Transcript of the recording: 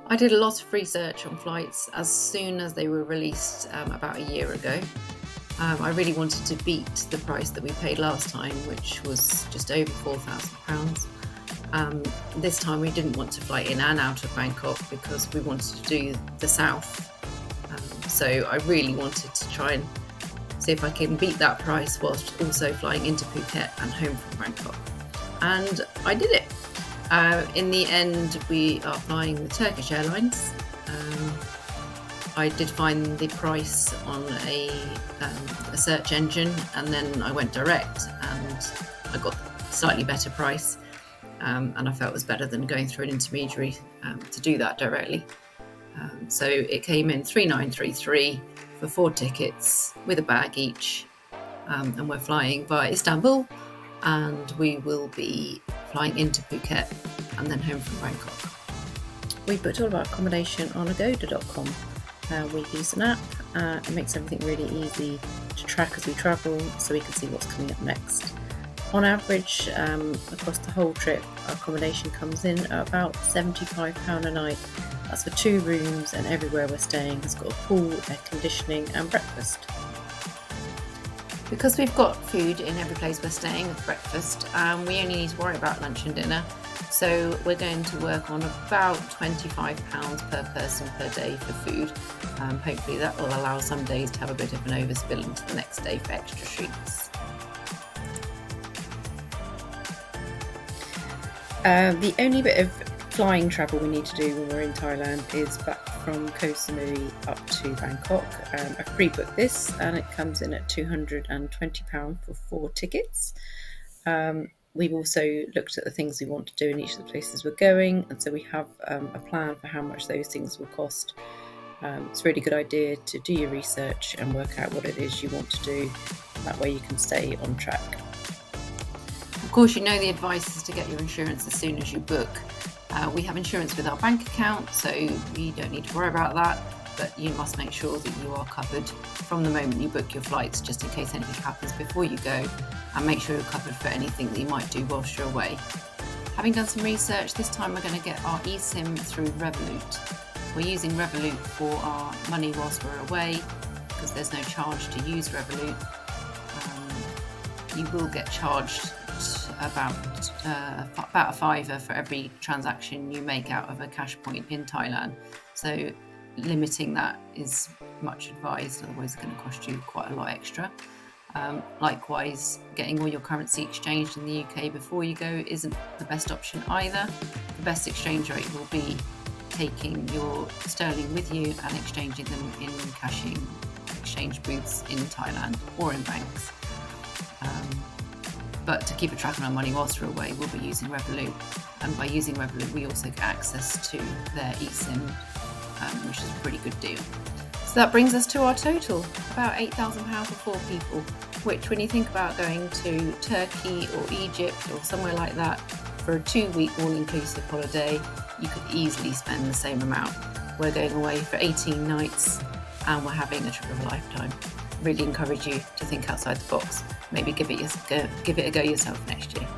I did a lot of research on flights as soon as they were released about a year ago. I really wanted to beat the price that we paid last time, which was just over £4,000. This time we didn't want to fly in and out of Bangkok because we wanted to do the south. So I really wanted to try and see if I can beat that price whilst also flying into Phuket and home from Bangkok. And I did it. In the end, we are flying with Turkish Airlines. I did find the price on a search engine, and then I went direct and I got a slightly better price, and I felt it was better than going through an intermediary to do that directly. So it came in 3,933 for 4 tickets with a bag each, and we're flying via Istanbul, and we will be flying into Phuket and then home from Bangkok. We booked all of our accommodation on agoda.com. We use an app. It makes everything really easy to track as we travel, so we can see what's coming up next. On average, across the whole trip, our accommodation comes in at about £75 a night. That's for 2 rooms, and everywhere we're staying has got a pool, air conditioning and breakfast. Because we've got food in every place we're staying with breakfast, we only need to worry about lunch and dinner. So we're going to work on about £25 per person per day for food. Hopefully that will allow some days to have a bit of an overspill into the next day for extra treats. The only bit of flying travel we need to do when we're in Thailand is back from Koh Samui up to Bangkok. I've pre-booked this and it comes in at £220 for 4 tickets. We've also looked at the things we want to do in each of the places we're going, and so we have a plan for how much those things will cost. It's a really good idea to do your research and work out what it is you want to do. That way you can stay on track. Of course, you know the advice is to get your insurance as soon as you book. We have insurance with our bank account, so you don't need to worry about that, but you must make sure that you are covered from the moment you book your flights, just in case anything happens before you go, and make sure you're covered for anything that you might do whilst you're away. Having done some research, this time we're going to get our eSIM through Revolut. We're using Revolut for our money whilst we're away because there's no charge to use Revolut. You will get charged about a fiver for every transaction you make out of a cash point in Thailand. So limiting that is much advised, otherwise it's going to cost you quite a lot extra. Likewise, getting all your currency exchanged in the UK before you go isn't the best option either. The best exchange rate will be taking your sterling with you and exchanging them in cashing exchange booths in Thailand or in banks. But to keep a track on our money whilst we're away, we'll be using Revolut. And by using Revolut, we also get access to their eSIM, which is a pretty good deal. So that brings us to our total, about £8,000 for 4 people, which when you think about going to Turkey or Egypt or somewhere like that for a 2-week all-inclusive holiday, you could easily spend the same amount. We're going away for 18 nights and we're having a trip of a lifetime. Really encourage you to think outside the box. Maybe give it a go yourself next year.